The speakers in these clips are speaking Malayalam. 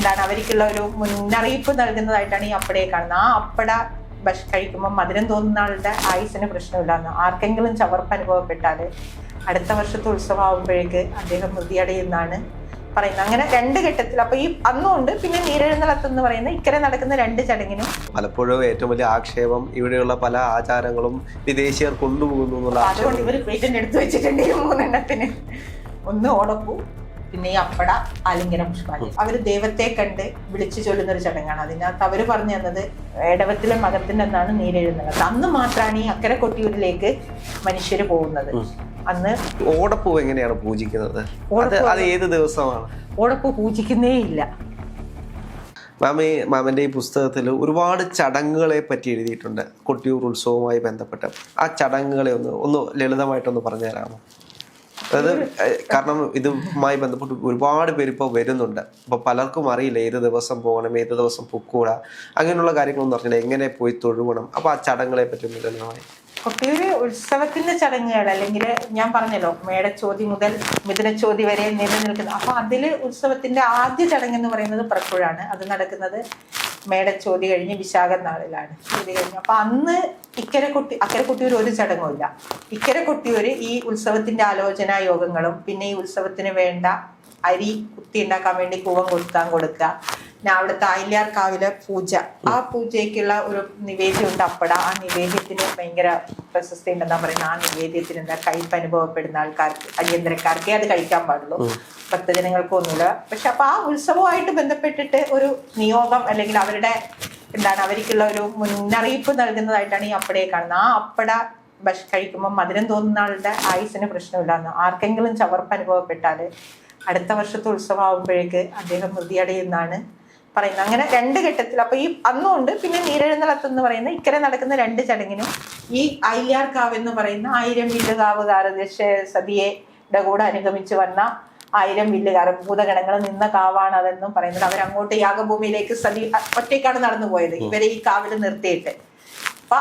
എന്താണ് അവർക്കുള്ള ഒരു മുന്നറിയിപ്പ് നൽകുന്നതായിട്ടാണ് ഈ അപ്പടയെ കാണുന്നത്. ആ അപ്പട കഴിക്കുമ്പോൾ മധുരം തോന്നുന്ന ആളുടെ ആയുസിന് പ്രശ്നമില്ലാന്ന്. ആർക്കെങ്കിലും ചവർപ്പ് അനുഭവപ്പെട്ടാൽ അടുത്ത വർഷത്തെ ഉത്സവമാകുമ്പോഴേക്ക് അദ്ദേഹം മൃതിയടയുന്നാണ് പറയുന്നത്. അങ്ങനെ രണ്ട് ഘട്ടത്തിൽ. അപ്പൊ ഈ അന്നുകൊണ്ട് പിന്നെ നീരെഴുന്നള്ളത്തെന്ന് പറയുന്ന ഇക്കരെ നടക്കുന്ന രണ്ട് ചടങ്ങിനും പലപ്പോഴും ഏറ്റവും വലിയ ആക്ഷേപം ഇവിടെയുള്ള പല ആചാരങ്ങളും വിദേശീയർ കൊണ്ടുപോകുന്നു. അതുകൊണ്ട് ഇവർ പേറ്റന്റ് എടുത്തു വെച്ചിട്ടുണ്ട് ഈ മൂന്നെണ്ണത്തിന്. ഒന്ന് ഓടപ്പൂ, പിന്നെ ഈ അപ്പട, ആലിംഗന പുഷ്പാഞ്ജലി. അവര് ദൈവത്തെ കണ്ട് വിളിച്ചു ചൊല്ലുന്ന ഒരു ചടങ്ങാണ്. അതിനകത്ത് അവര് പറഞ്ഞു തന്നത് ഇടവത്തിലെ മകത്തിന്റെ എന്നാണ് നീരെഴുന്നള്ളത്. അന്ന് മാത്രമാണ് ഈ അക്കരെ കൊട്ടിയൂരിലേക്ക് മനുഷ്യര് പോകുന്നത്. അന്ന് ഓടപ്പൂ എങ്ങനെയാണ് പൂജിക്കുന്നത്? അത് ഏത് ദിവസമാണ്? ഓടപ്പൂ പൂജിക്കുന്നേ ഇല്ല. മാമന്റെ ഈ പുസ്തകത്തിൽ ഒരുപാട് ചടങ്ങുകളെ പറ്റി എഴുതിയിട്ടുണ്ട് കൊട്ടിയൂർ ഉത്സവവുമായി ബന്ധപ്പെട്ട്. ആ ചടങ്ങുകളെ ഒന്ന് ലളിതമായിട്ടൊന്ന് പറഞ്ഞു തരാമോ? അതായത് കാരണം ഇതുമായി ബന്ധപ്പെട്ട് ഒരുപാട് പേര് ഇപ്പോൾ വരുന്നുണ്ട്. അപ്പോൾ പലർക്കും അറിയില്ല ഏത് ദിവസം പോകണം, ഏത് ദിവസം പൊക്കൂടാ, അങ്ങനെയുള്ള കാര്യങ്ങളൊന്നും അറിയില്ല, എങ്ങനെ പോയി തൊഴുകണം. അപ്പോൾ ആ ചടങ്ങുകളെ പറ്റി ലളിതമായി. കൊട്ടിയൂര് ഉത്സവത്തിന്റെ ചടങ്ങുകൾ, അല്ലെങ്കിൽ ഞാൻ പറഞ്ഞല്ലോ മേടച്ചോതി മുതൽ മിഥുനച്ചോതി വരെ നിലനിൽക്കുന്ന. അപ്പൊ അതില് ഉത്സവത്തിന്റെ ആദ്യ ചടങ്ങ് എന്ന് പറയുന്നത് പറക്കുഴാണ്. അത് നടക്കുന്നത് മേടച്ചോതി കഴിഞ്ഞ് വിശാഖം നാളിലാണ്. ചോതി കഴിഞ്ഞ് അപ്പൊ അന്ന് അക്കരെ കൊട്ടിയൂർ ഒരു ചടങ്ങുമില്ല. ഇക്കരെ കൊട്ടിയൂര് ഈ ഉത്സവത്തിന്റെ ആലോചനാ യോഗങ്ങളും പിന്നെ ഈ ഉത്സവത്തിന് വേണ്ട അരി കുത്തി ഉണ്ടാക്കാൻ വേണ്ടി കൂവം കൊടുക്കുക. പിന്നെ അവിടുത്തെ ആയില്യാർക്കാവിലെ പൂജ, ആ പൂജയ്ക്കുള്ള ഒരു നിവേദ്യമുണ്ട് അപ്പട. ആ നിവേദ്യത്തിന് ഭയങ്കര പ്രശസ്തി ഉണ്ടെന്നാ പറയുന്നത്. ആ നിവേദ്യത്തിന് എന്താ കയ്പ് അനുഭവപ്പെടുന്ന ആൾക്കാർക്ക്, അടിയന്തരക്കാർക്കേ അത് കഴിക്കാൻ പാടുള്ളൂ, ഭക്തജനങ്ങൾക്കൊന്നുമില്ല. പക്ഷെ അപ്പൊ ആ ഉത്സവമായിട്ട് ബന്ധപ്പെട്ടിട്ട് ഒരു നിയോഗം അല്ലെങ്കിൽ അവരുടെ എന്താണ് അവർക്കുള്ള ഒരു മുന്നറിയിപ്പ് നൽകുന്നതായിട്ടാണ് ഈ അപ്പടയെ കാണുന്നത്. ആ അപ്പട കഴിക്കുമ്പോൾ മധുരം തോന്നുന്ന ആളുടെ ആയുസിന് പ്രശ്നമില്ലാന്ന്. ആർക്കെങ്കിലും ചവർപ്പ് അനുഭവപ്പെട്ടാൽ അടുത്ത വർഷത്തെ ഉത്സവമാകുമ്പോഴേക്ക് അദ്ദേഹം മൃതിയടയുന്നാണ് പറയുന്നത്. അങ്ങനെ രണ്ട് ഘട്ടത്തിൽ. അപ്പൊ ഈ അന്നുകൊണ്ട് പിന്നെ നീരെഴുന്നള്ളത്തെന്ന് പറയുന്ന ഇക്കരെ നടക്കുന്ന രണ്ട് ചടങ്ങിനും ഈ ആയില്യാർക്കാവ് എന്ന് പറയുന്ന 1000 വില്ലുകാവുകാർ സതിയുടെ കൂടെ അനുഗമിച്ച് വന്ന 1000 വില്ലുകാർ ഭൂതഗണങ്ങൾ നിന്ന കാവാണ് അതെന്നും പറയുന്നത്. അവരങ്ങോട്ട് യാഗഭൂമിയിലേക്ക് സതി ഒറ്റയ്ക്കാണ് നടന്നു പോയത്, ഇവരെ ഈ കാവിൽ നിർത്തിയിട്ട്. അപ്പൊ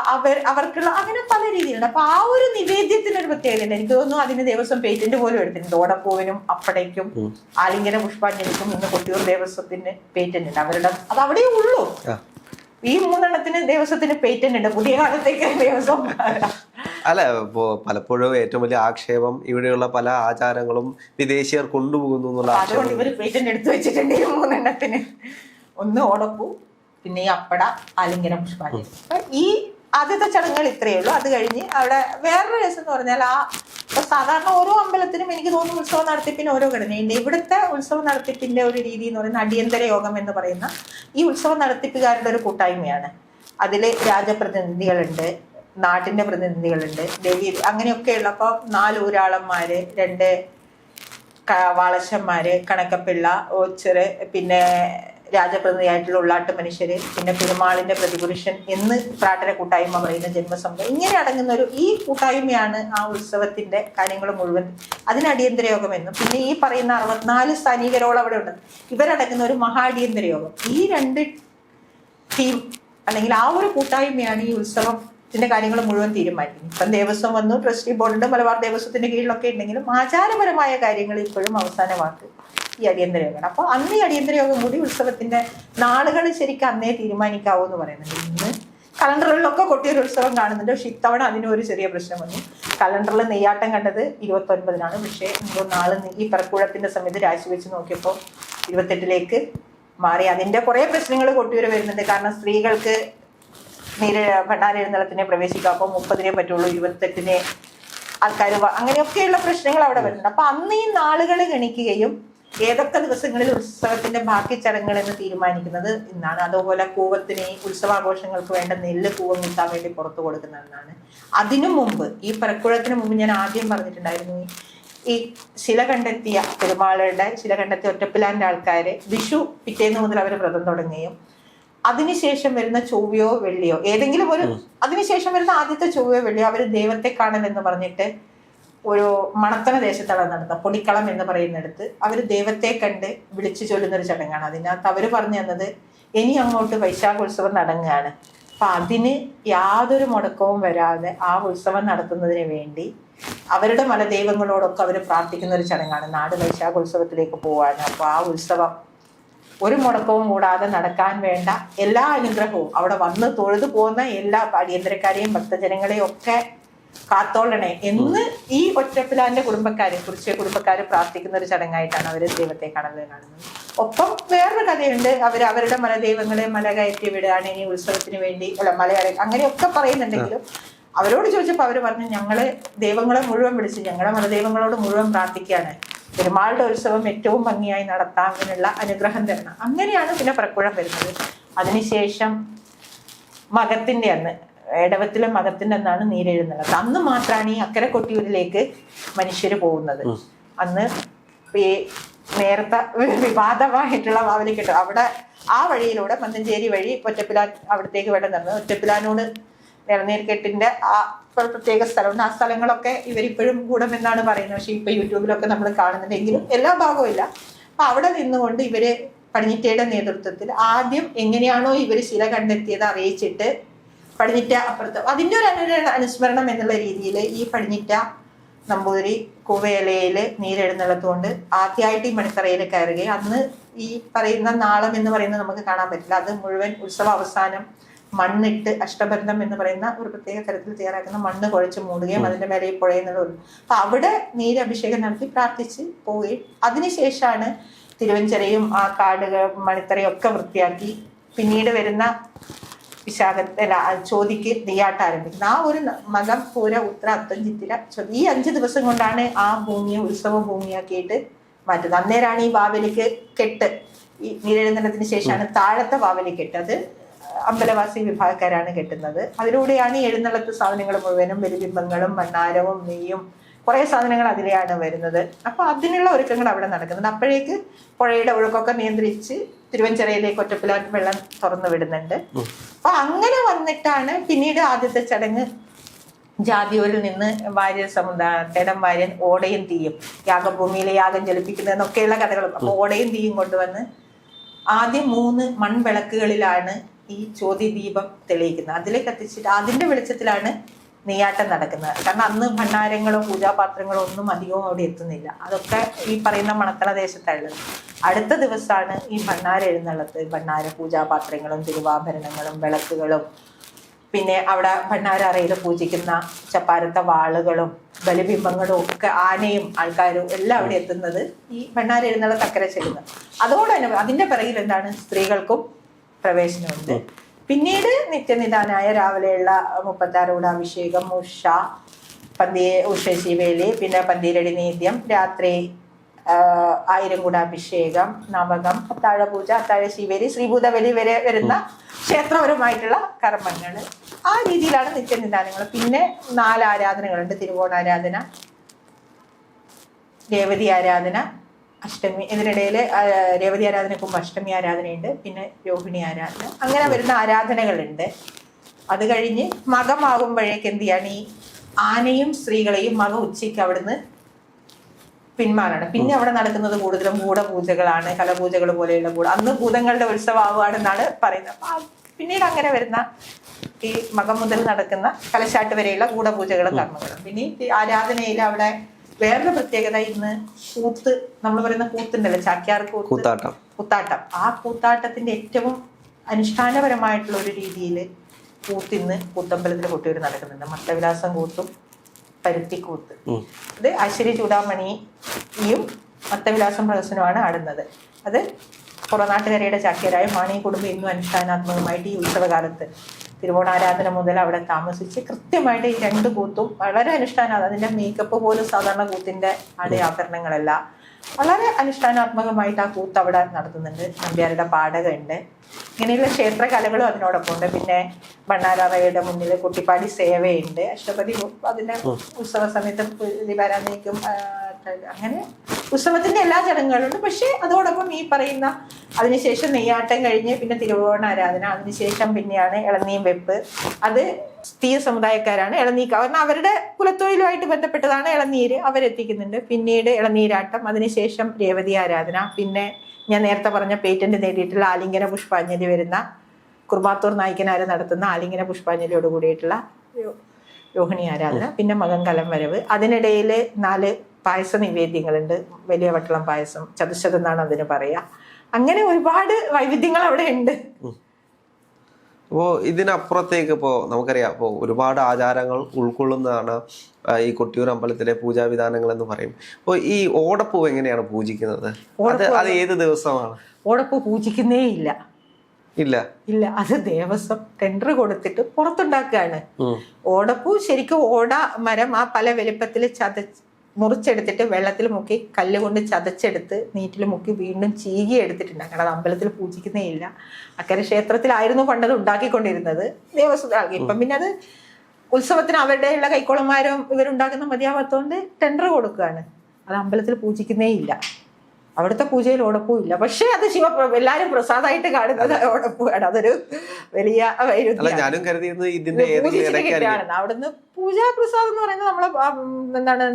അവർക്കുള്ള അങ്ങനെ പല രീതിയിലുണ്ട്. അപ്പൊ ആ ഒരു നിവേദ്യത്തിനൊരു പ്രത്യേകത. എനിക്ക് തോന്നുന്നു അതിന് ദേവസ്വം പേറ്റന്റ് പോലും എടുത്തിട്ടുണ്ട്. ഓടപ്പൂവിനും അപ്പടയ്ക്കും ആലിംഗന പുഷ്പാഞ്ജലിക്കും ഇന്ന് കൊട്ടിയൂർ ദേവസ്വത്തിന് പേറ്റന്റ് ഉണ്ട്. അവരുടെ അത് അവിടെ ഉള്ളൂ. ഈ മൂന്നെണ്ണത്തിന് ദേവസ്വത്തിന് പേറ്റന്റ് ഉണ്ട്. പുതിയ കാലത്തേക്ക് ദേവസ്വം അല്ല, ഇപ്പോ പലപ്പോഴും ഏറ്റവും വലിയ ആക്ഷേപം ഇവിടെയുള്ള പല ആചാരങ്ങളും വിദേശീയർ കൊണ്ടുപോകുന്നു. അതുകൊണ്ട് ഇവർ പേറ്റന്റ് എടുത്തു വെച്ചിട്ടുണ്ട് ഈ മൂന്നെണ്ണത്തിന്. ഒന്ന് ഓടപ്പൂ, പിന്നെ ഈ അപ്പട, ആലിംഗന പുഷ്പാഞ്ജലി. ഈ ആദ്യത്തെ ചടങ്ങുകൾ ഇത്രയേ ഉള്ളൂ. അത് കഴിഞ്ഞ് അവിടെ വേറൊരു രസം എന്ന് പറഞ്ഞാൽ ഇപ്പൊ സാധാരണ ഓരോ അമ്പലത്തിനും എനിക്ക് തോന്നുന്നു ഉത്സവ നടത്തിപ്പിന് ഓരോ ഘടനയുണ്ട്. ഇവിടുത്തെ ഉത്സവ നടത്തിപ്പിന്റെ ഒരു രീതി എന്ന് പറയുന്നത് അടിയന്തര യോഗം എന്ന് പറയുന്ന ഈ ഉത്സവ നടത്തിപ്പുകാരുടെ ഒരു കൂട്ടായ്മയാണ്. അതില് രാജപ്രതിനിധികളുണ്ട്, നാട്ടിന്റെ പ്രതിനിധികളുണ്ട്, ദേവി അങ്ങനെയൊക്കെയുള്ള. അപ്പൊ 4 ഊരാളന്മാര്, 2 വാളശന്മാര്, കണക്കപ്പിള്ള, ഓച്ചറ്, പിന്നെ രാജപ്രതിനിധിയായിട്ടുള്ള ഉള്ളാട്ട് മനുഷ്യര്, പിന്നെ പെരുമാളിന്റെ പ്രതിപുരുഷൻ എന്ന് പ്രാട്ടന കൂട്ടായ്മ പറയുന്ന ജന്മസംഘം, ഇങ്ങനെ അടങ്ങുന്ന ഈ കൂട്ടായ്മയാണ് ആ ഉത്സവത്തിന്റെ കാര്യങ്ങൾ മുഴുവൻ. അതിന് അടിയന്തര യോഗം എന്നും പിന്നെ ഈ പറയുന്ന 64 സ്ഥാനികരോളം അവിടെ ഉണ്ട്, ഇവരടങ്ങുന്ന ഒരു മഹാടിയന്തര യോഗം. ഈ 2 ടീം അല്ലെങ്കിൽ ആ ഒരു കൂട്ടായ്മയാണ് ഈ ഉത്സവത്തിന്റെ കാര്യങ്ങൾ മുഴുവൻ തീരുമാനിക്കുന്നത്. ഇപ്പം ദേവസ്വം വന്നു, ട്രസ്റ്റി ബോർഡുണ്ട്, മലബാർ ദേവസ്വത്തിന്റെ കീഴിലൊക്കെ ഉണ്ടെങ്കിലും ആചാരപരമായ കാര്യങ്ങൾ ഇപ്പോഴും അവസാന വാക്ക് ഈ അടിയന്തര യോഗമാണ്. അപ്പൊ അന്ന് ഈ അടിയന്തര യോഗം കൂടി ഉത്സവത്തിന്റെ നാളുകൾ ശരിക്കും അന്നേ തീരുമാനിക്കാവൂ എന്ന് പറയുന്നുണ്ട്. ഇന്ന് കലണ്ടറുകളിലൊക്കെ കൊട്ടിയൂർ ഉത്സവം കാണുന്നുണ്ട്. പക്ഷെ ഇത്തവണ അതിനൊരു ചെറിയ പ്രശ്നം വന്നു. കലണ്ടറിൽ നെയ്യാട്ടം കണ്ടത് 29-നാണ്. പക്ഷേ നാളെ ഈ പറക്കുഴത്തിന്റെ സമയത്ത് രാശിവെച്ച് നോക്കിയപ്പോൾ 28-ലേക്ക് മാറി. അതിന്റെ കുറെ പ്രശ്നങ്ങൾ കൊട്ടിയൂർ വരുന്നുണ്ട്. കാരണം സ്ത്രീകൾക്ക് ഭണ്ഡാരെഴുന്നള്ളത്തിനെ പ്രവേശിക്കാം. അപ്പോൾ 30-നേ പറ്റുള്ളൂ, 28-നെ ആൾക്കാർ, അങ്ങനെയൊക്കെയുള്ള പ്രശ്നങ്ങൾ അവിടെ വരുന്നുണ്ട്. അപ്പൊ അന്ന് ഈ നാളുകൾ ഗണിക്കുകയും ഏതൊക്കെ ദിവസങ്ങളിൽ ഉത്സവത്തിന്റെ ബാക്കി ചടങ്ങുകൾ എന്ന് തീരുമാനിക്കുന്നത് ഇന്നാണ്. അതുപോലെ കൂവത്തിന് ഈ ഉത്സവാഘോഷങ്ങൾക്ക് വേണ്ട നെല്ല് കൂവം കിട്ടാൻ വേണ്ടി പുറത്തു കൊടുക്കുന്നതെന്നാണ്. അതിനു മുമ്പ് ഈ പറക്കുഴത്തിന് മുമ്പ് ഞാൻ ആദ്യം പറഞ്ഞിട്ടുണ്ടായിരുന്നു, ഈ ശില കണ്ടെത്തിയ പെരുമാളുടെ ശില കണ്ടെത്തിയ ഒറ്റപ്പിലാന്റെ ആൾക്കാര് വിഷു പിറ്റേന്ന് മുതൽ അവർ വ്രതം തുടങ്ങുകയും അതിനുശേഷം വരുന്ന ചൊവ്വയോ വെള്ളിയോ ഏതെങ്കിലും ഒരു അതിനുശേഷം വരുന്ന ആദ്യത്തെ ചൊവ്വയോ വെള്ളിയോ അവർ ദൈവത്തെ കാണൽ എന്ന് പറഞ്ഞിട്ട് ഒരു മണത്തണ ദേശത്താണ് നടത്തുന്നത്. പൊടിക്കളം എന്ന് പറയുന്നിടത്ത് അവർ ദൈവത്തെ കണ്ട് വിളിച്ചു ചൊല്ലുന്ന ഒരു ചടങ്ങാണ്. അതിനകത്ത് അവർ പറഞ്ഞു തന്നത് ഇനി അങ്ങോട്ട് വൈശാഖോത്സവം നടങ്ങുകയാണ്. അപ്പൊ അതിന് യാതൊരു മുടക്കവും വരാതെ ആ ഉത്സവം നടത്തുന്നതിന് വേണ്ടി അവരുടെ മലദൈവങ്ങളോടൊക്കെ അവർ പ്രാർത്ഥിക്കുന്ന ഒരു ചടങ്ങാണ്. നാട് വൈശാഖോത്സവത്തിലേക്ക് പോവാണ്. അപ്പൊ ആ ഉത്സവം ഒരു മുടക്കവും കൂടാതെ നടക്കാൻ വേണ്ട എല്ലാ അനുഗ്രഹവും അവിടെ വന്ന് തൊഴുതു പോകുന്ന എല്ലാ അടിയന്തരക്കാരെയും ഭക്തജനങ്ങളെയും ഒക്കെ കാത്തോളണേ എന്ന് ഈ ഒറ്റപ്പിലാന്റെ കുടുംബക്കാര് പ്രാർത്ഥിക്കുന്ന ഒരു ചടങ്ങായിട്ടാണ് അവർ ദൈവത്തെ കാണുന്നത്. ഒപ്പം വേറൊരു കഥയുണ്ട്. അവരുടെ മലദൈവങ്ങളെ മല കയറ്റി വിടുകയാണ് ഇനി ഉത്സവത്തിന് വേണ്ടി, അങ്ങനെയൊക്കെ പറയുന്നുണ്ടെങ്കിലും അവരോട് ചോദിച്ചപ്പോൾ അവർ പറഞ്ഞു, ഞങ്ങള് ദൈവങ്ങളെ മുഴുവൻ വിളിച്ച് ഞങ്ങളെ മലദൈവങ്ങളോട് മുഴുവൻ പ്രാർത്ഥിക്കുകയാണ്, പെരുമാളുടെ ഉത്സവം ഏറ്റവും ഭംഗിയായി നടത്താനുള്ള അനുഗ്രഹം തരണം. അങ്ങനെയാണ് പിന്നെ പ്രക്കുഴം വരുന്നത്. അതിനുശേഷം മകത്തിന്റെ അന്ന്, ഇടവത്തിലെ മകത്തിന്റെ അന്നാണ് നീരെഴുന്നള്ളത്. അന്ന് മാത്രമാണ് ഈ അക്കരെ കൊട്ടിയൂരിലേക്ക് മനുഷ്യര് പോകുന്നത്. അന്ന് ഈ നേരത്തെ വിവാദമായിട്ടുള്ള വാവലിക്കെട്ട് അവിടെ ആ വഴിയിലൂടെ മന്തഞ്ചേരി വഴി ഒറ്റപ്പിലാൻ അവിടത്തേക്ക് വേണ്ട നടന്നത്. ഒറ്റപ്പിലാനോട് ഇളനീർക്കെട്ടിന്റെ ആ പ്രത്യേക സ്ഥലമുണ്ട്. ആ സ്ഥലങ്ങളൊക്കെ ഇവരിപ്പോഴും ഗൂഢമെന്നാണ് പറയുന്നത്. പക്ഷെ ഇപ്പൊ യൂട്യൂബിലൊക്കെ നമ്മൾ കാണുന്നുണ്ടെങ്കിലും എല്ലാ ഭാഗവും ഇല്ല. അപ്പൊ അവിടെ നിന്നുകൊണ്ട് ഇവര് പടിഞ്ഞിറ്റയുടെ നേതൃത്വത്തിൽ ആദ്യം എങ്ങനെയാണോ ഇവര് ശില കണ്ടെത്തിയത് അറിയിച്ചിട്ട് പടിഞ്ഞിറ്റ അപ്പുറത്ത് അതിന്റെ ഒരു അനുസ്മരണം എന്നുള്ള രീതിയിൽ ഈ പടിഞ്ഞിറ്റ നമ്പൂതിരി കൂവയിലയില് നീരെഴുന്നള്ളത്തുകൊണ്ട് ആദ്യമായിട്ട് ഈ മണിത്തറയിൽ കയറുകയും അന്ന് ഈ പറയുന്ന നാളം എന്ന് പറയുന്നത് നമുക്ക് കാണാൻ പറ്റില്ല. അത് മുഴുവൻ ഉത്സവ അവസാനം മണ്ണിട്ട് അഷ്ടബന്ധം എന്ന് പറയുന്ന ഒരു പ്രത്യേക തരത്തിൽ തയ്യാറാക്കുന്ന മണ്ണ് കുഴച്ച് മൂടുകയും അതിന്റെ മേലെ പുഴയെന്നുള്ളത്. അപ്പൊ അവിടെ നീരഭിഷേകം നടത്തി പ്രാർത്ഥിച്ച് പോവുകയും അതിനുശേഷമാണ് തിരുവഞ്ചരയും ആ കാടുകൾ മണിത്തറയും ഒക്കെ വൃത്തിയാക്കി പിന്നീട് വരുന്ന ചോതിക്ക് നെയ്യാട്ടം ആരംഭിക്കുന്നത്. ആ ഒരു മകം പൂര ഉത്ര അത്തം ചിത്തിര ഈ 5 ദിവസം കൊണ്ടാണ് ആ ഭൂമിയെ ഉത്സവ ഭൂമിയാക്കിയിട്ട് മാറ്റുന്നത്. അന്നേരമാണ് ഈ വാവലിക്ക് കെട്ട്, ഈ നീരെഴുന്നള്ളത്തിന് ശേഷമാണ് താഴത്തെ വാവലിക്കെട്ട്. അത് അമ്പലവാസി വിഭാഗക്കാരാണ് കെട്ടുന്നത്. അതിലൂടെയാണ് ഈ എഴുന്നള്ളത്ത് സാധനങ്ങൾ മുഴുവനും ബലിബിംബങ്ങളും മണ്ണാരവും നെയ്യും കുറെ സാധനങ്ങൾ അതിലെയാണ് വരുന്നത്. അപ്പൊ അതിനുള്ള ഒരുക്കങ്ങൾ അവിടെ നടക്കുന്നുണ്ട്. അപ്പോഴേക്ക് പുഴയുടെ ഒഴുക്കൊക്കെ നിയന്ത്രിച്ച് തിരുവഞ്ചിറയിലേക്ക് ഒറ്റപ്പിലാൻ വെള്ളം തുറന്നു വിടുന്നുണ്ട്. അപ്പൊ അങ്ങനെ വന്നിട്ടാണ് പിന്നീട് ആദ്യത്തെ ചടങ്ങ് ജാതിയൂരിൽ നിന്ന് വാര്യർ തേടം വാര്യൻ ഓടയും തീയും യാഗഭൂമിയിലെ യാഗം ജലിപ്പിക്കുന്നതെന്നൊക്കെയുള്ള കഥകളും. അപ്പൊ ഓടയും തീയും കൊണ്ടുവന്ന് ആദ്യം 3 മൺവിളക്കുകളിലാണ് ഈ ചോതി ദീപം തെളിയിക്കുന്നത്. അതിലെ കത്തിച്ചിട്ട് അതിന്റെ വെളിച്ചത്തിലാണ് നെയ്യാട്ടം നടക്കുന്നത്. കാരണം അന്ന് ഭണ്ഡാരങ്ങളോ പൂജാപാത്രങ്ങളോ ഒന്നും അധികവും അവിടെ എത്തുന്നില്ല. അതൊക്കെ ഈ പറയുന്ന മണത്തള ദേശത്തായുള്ളത്. അടുത്ത ദിവസമാണ് ഈ ഭണ്ണാര എഴുന്നള്ളത്ത്. ഭണ്ണാര പൂജാപാത്രങ്ങളും തിരുവാഭരണങ്ങളും വിളക്കുകളും പിന്നെ അവിടെ ഭണ്ണാര അറയിൽ പൂജിക്കുന്ന ചപ്പാരത്തെ വാളുകളും ബലിബിംബങ്ങളും ഒക്കെ ആനയും ആൾക്കാരും എല്ലാം അവിടെ എത്തുന്നത് ഈ ഭണ്ണാര എഴുന്നള്ളത്ത് അക്കരെ ചെല്ലുന്നത്. അതോടെ അതിന്റെ പിറകിൽ എന്താണ്, സ്ത്രീകൾക്കും പ്രവേശനമുണ്ട്. പിന്നീട് നിത്യനിദാനായ രാവിലെയുള്ള 36 കൂടാഭിഷേകം, ഉഷശിവേലി, പിന്നെ പന്തീരടി നേദ്യം, രാത്രി 1000 കൂടാഭിഷേകം, നവകം, അത്താഴപൂജ, അത്താഴ ശിവേലി, ശ്രീഭൂതബലി വരെ വരുന്ന ക്ഷേത്രപരമായിട്ടുള്ള കർമ്മങ്ങൾ. ആ രീതിയിലാണ് നിത്യനിദാനങ്ങൾ. പിന്നെ 4 ആരാധനകളുണ്ട്. തിരുവോണാരാധന, രേവതി ആരാധന, അഷ്ടമി. ഇതിനിടയിൽ രേവതി ആരാധനയ്ക്ക് മുമ്പ് അഷ്ടമി ആരാധനയുണ്ട്, പിന്നെ രോഹിണി ആരാധന. അങ്ങനെ വരുന്ന ആരാധനകളുണ്ട്. അത് കഴിഞ്ഞ് മകമാകുമ്പോഴേക്ക് എന്ത് ചെയ്യാണ്, ഈ ആനയും സ്ത്രീകളെയും മകം ഉച്ചയ്ക്ക് അവിടുന്ന് പിന്മാറാണ്. പിന്നെ അവിടെ നടക്കുന്നത് കൂടുതലും ഗൂഢപൂജകളാണ്, കലപൂജകൾ പോലെയുള്ള അന്ന് ഭൂതങ്ങളുടെ ഉത്സവമാവുകയാണെന്നാണ് പറയുന്നത്. അപ്പൊ പിന്നീട് അങ്ങനെ വരുന്ന ഈ മകം മുതൽ നടക്കുന്ന കലശാട്ട് വരെയുള്ള ഗൂഢപൂജകളും കർമ്മങ്ങളും. പിന്നെ ഈ ആരാധനയിൽ അവിടെ വേറൊരു പ്രത്യേകത, ഇന്ന് കൂത്ത്, നമ്മൾ പറയുന്ന കൂത്തുണ്ടല്ലോ, ചാക്യാർ കൂത്താട്ടം. ആ കൂത്താട്ടത്തിന്റെ ഏറ്റവും അനുഷ്ഠാനപരമായിട്ടുള്ള ഒരു രീതിയിൽ കൂത്തിന്ന് കൂത്തമ്പലത്തിൽ കൊട്ടിയൂർ നടക്കുന്നുണ്ട്. മത്തവിലാസം കൂത്തും പരുത്തിക്കൂത്ത്. അത് അശ്വരി ചൂടാമണിയും മത്തവിലാസം പ്രദർശനമാണ് ആടുന്നത്. അത് പുറനാട്ടുകരയുടെ ചാക്യാരായ മാണി കുടുംബം ഇന്നും അനുഷ്ഠാനാത്മകമായിട്ട് ഈ ഉത്സവകാലത്ത് തിരുവോണാരാധന മുതൽ അവിടെ താമസിച്ച് കൃത്യമായിട്ട് ഈ 2 കൂത്തും വളരെ അനുഷ്ഠാനം. അതിന്റെ മേക്കപ്പ് പോലും സാധാരണ കൂത്തിന്റെ ആഭരണങ്ങളല്ല, വളരെ അനുഷ്ഠാനാത്മകമായിട്ട് ആ കൂത്ത് അവിടെ നടത്തുന്നുണ്ട്. നമ്പ്യാരുടെ പാടകമുണ്ട്. ഇങ്ങനെയുള്ള ക്ഷേത്ര കലകളും അതിനോടൊപ്പം ഉണ്ട്. പിന്നെ ഭണ്ണാരറയുടെ മുന്നിൽ കുട്ടിപ്പാടി സേവയുണ്ട്. അഷ്ടപതി അതിന്റെ ഉത്സവ സമയത്ത് ദീപാരാധനയ്ക്കും അങ്ങനെ ഉത്സവത്തിന്റെ എല്ലാ ചടങ്ങുകളുണ്ട്. പക്ഷെ അതോടൊപ്പം ഈ പറയുന്ന അതിനുശേഷം നെയ്യാട്ടം കഴിഞ്ഞ് പിന്നെ തിരുവോണാരാധന, അതിനുശേഷം പിന്നെയാണ് ഇളനീർ വെപ്പ്. അത് തീയ സമുദായക്കാരാണ് ഇളനീർ, കാരണം അവരുടെ കുലത്തൊഴിലുമായിട്ട് ബന്ധപ്പെട്ടതാണ് ഇളനീര്, അവരെത്തിക്കുന്നുണ്ട്. പിന്നീട് ഇളനീരാട്ടം, അതിനുശേഷം രേവതി ആരാധന, പിന്നെ ഞാൻ നേരത്തെ പറഞ്ഞ പേറ്റന്റ് നേടിയിട്ടുള്ള ആലിംഗന പുഷ്പാഞ്ജലി വരുന്ന കുർമാത്തൂർ നായിക്കനാര് നടത്തുന്ന ആലിംഗന പുഷ്പാഞ്ജലിയോട് കൂടിയിട്ടുള്ള രോഹിണി ആരാധന, പിന്നെ മകങ്കലം വരവ്. അതിനിടയിൽ 4 പായസ നിവേദ്യങ്ങളുണ്ട്. വലിയ വട്ടളം പായസം, ചതുശതം എന്നാണ് അതിന് പറയുക. അങ്ങനെ ഒരുപാട് വൈവിധ്യങ്ങൾ അവിടെ ഉണ്ട്. അപ്പോൾ ഇതിനപ്പുറത്തേക്ക് ഇപ്പോൾ നമുക്കറിയാം, ഇപ്പോൾ ഒരുപാട് ആചാരങ്ങൾ ഉൾക്കൊള്ളുന്നതാണ് ഈ കൊട്ടിയൂർ അമ്പലത്തിലെ പൂജാവിധാനങ്ങൾ എന്ന് പറയും. അപ്പോൾ ഈ ഓടപ്പൂ എങ്ങനെയാണ് പൂജിക്കുന്നത്? അത് ഏത് ദിവസമാണ്? ഓടപ്പൂ പൂജിക്കുന്നേ ഇല്ല. ഇല്ല, അത് ദേവസ്വം ടെൻഡർ കൊടുത്തിട്ട് പുറത്തുണ്ടാക്കുകയാണ്. ഓടപ്പൂ ശരിക്കും ഓട മരം ആ പല വലിപ്പത്തിൽ മുറിച്ചെടുത്തിട്ട് വെള്ളത്തിൽ മുക്കി കല്ലുകൊണ്ട് ചതച്ചെടുത്ത് നീറ്റിൽ മുക്കി വീണ്ടും ചീകി എടുത്തിട്ടുണ്ടാക്കണം. അത് അമ്പലത്തിൽ പൂജിക്കുന്നേ ഇല്ല. അക്കരെ ക്ഷേത്രത്തിലായിരുന്നു പണ്ടത് ഉണ്ടാക്കിക്കൊണ്ടിരുന്നത്, ദേവസ്വം. ഇപ്പം പിന്നെ അത് ഉത്സവത്തിന് അവരുടെയുള്ള കൈക്കോളന്മാരും ഇവരുണ്ടാക്കുന്ന മതിയാവാത്തതുകൊണ്ട് ടെൻഡർ കൊടുക്കുകയാണ്. അത് അമ്പലത്തിൽ പൂജിക്കുന്നേ ഇല്ല. അവിടുത്തെ പൂജയിൽ ഓടപ്പൂ ഇല്ല. പക്ഷെ അത് എല്ലാരും പ്രസാദമായിട്ട് കാണുന്നത് ഓടപ്പൂവാണ്. അതൊരു വലിയ കിട്ടുകയാണ്. അവിടുന്ന് പൂജാ പ്രസാദം എന്ന് പറയുന്നത് നമ്മളെ എന്താണ്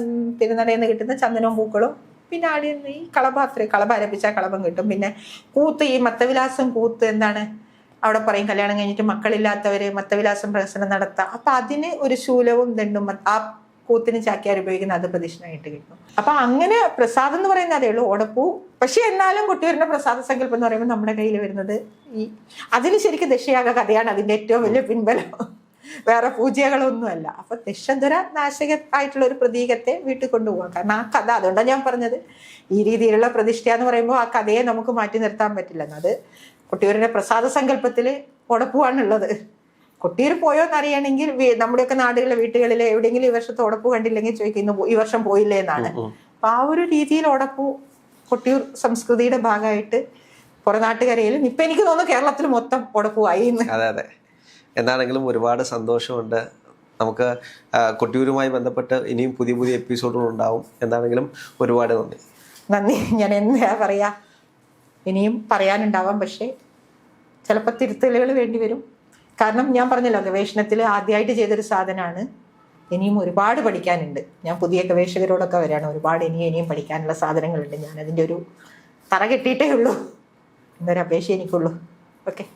തിരുനടയിൽ നിന്ന് കിട്ടുന്ന ചന്ദനവും പൂക്കളും, പിന്നെ ആദ്യം ഈ കളഭ അരപ്പിച്ച കളഭം കിട്ടും. പിന്നെ കൂത്ത്, ഈ മത്തവിലാസം കൂത്ത് എന്താണ് അവിടെ പറയും, കല്യാണം കഴിഞ്ഞിട്ട് മക്കളില്ലാത്തവര് മത്തവിലാസം പ്രഹസനം നടത്താം. അപ്പൊ അതിന് ഒരു ശൂലവും ദണ്ടും ആ കൂത്തിന് ചാക്യാർ ഉപയോഗിക്കുന്ന അത് പ്രദക്ഷിണമായിട്ട് കിട്ടും. അപ്പൊ അങ്ങനെ പ്രസാദം എന്ന് പറയുന്നത് അതേ ഉള്ളൂ, ഓടപ്പൂ. പക്ഷെ എന്നാലും കൊട്ടിയൂരിന്റെ പ്രസാദ സങ്കല്പം എന്ന് പറയുമ്പോൾ നമ്മുടെ കയ്യിൽ വരുന്നത് ഈ അതിന് ശരിക്കും ദശയാഗ കഥയാണ് അതിന്റെ ഏറ്റവും വലിയ പിൻബലം. വേറെ പൂജകളൊന്നുമല്ല. അപ്പൊ ദശധര നാശക ആയിട്ടുള്ള ഒരു പ്രതീകത്തെ വീട്ടിൽ കൊണ്ടുപോകാം. കാരണം ആ കഥ, അതുകൊണ്ടാണ് ഞാൻ പറഞ്ഞത് ഈ രീതിയിലുള്ള പ്രതിഷ്ഠ എന്ന് പറയുമ്പോൾ ആ കഥയെ നമുക്ക് മാറ്റി നിർത്താൻ പറ്റില്ലെന്ന്. അത് കൊട്ടിയൂരിന്റെ പ്രസാദ സങ്കല്പത്തില് ഓടപ്പൂവാണുള്ളത്. കൊട്ടിയൂർ പോയോ എന്നറിയണമെങ്കിൽ നമ്മുടെയൊക്കെ നാടുകളിലെ വീട്ടുകളിൽ എവിടെയെങ്കിലും ഈ വർഷത്തെ ഓടപ്പൂ കണ്ടില്ലെങ്കിൽ ചോദിക്കുന്നു ഈ വർഷം പോയില്ലേ എന്നാണ്. അപ്പൊ ആ ഒരു രീതിയിൽ ഓടപ്പൂ കൊട്ടിയൂർ സംസ്കൃതിയുടെ ഭാഗമായിട്ട് പുറനാട്ടുകരയിലും ഇപ്പൊ എനിക്ക് തോന്നുന്നു കേരളത്തിൽ മൊത്തം ഓടപ്പൂ ആയി. അതെ. എന്താണെങ്കിലും ഒരുപാട് സന്തോഷമുണ്ട്. നമുക്ക് കൊട്ടിയൂരുമായി ബന്ധപ്പെട്ട് ഇനിയും പുതിയ പുതിയ എപ്പിസോഡുകൾ ഉണ്ടാവും. എന്താണെങ്കിലും ഒരുപാട് നന്ദി. ഞാൻ എന്താ പറയാ, ഇനിയും പറയാനുണ്ടാവാം. പക്ഷെ ചിലപ്പോൾ തിരുത്തലുകൾ വേണ്ടി വരും. കാരണം ഞാൻ പറഞ്ഞല്ലോ, ഗവേഷണത്തിൽ ആദ്യമായിട്ട് ചെയ്തൊരു സാധനമാണ്. ഇനിയും ഒരുപാട് പഠിക്കാനുണ്ട്. ഞാൻ പുതിയ ഗവേഷകരോടൊക്കെ വരികയാണ്. ഒരുപാട് ഇനിയും പഠിക്കാനുള്ള സാധനങ്ങളുണ്ട്. ഞാൻ അതിൻ്റെ ഒരു തറ കെട്ടിയിട്ടേ ഉള്ളൂ എന്നൊരു അപേക്ഷ എനിക്കുള്ളൂ. ഓക്കെ.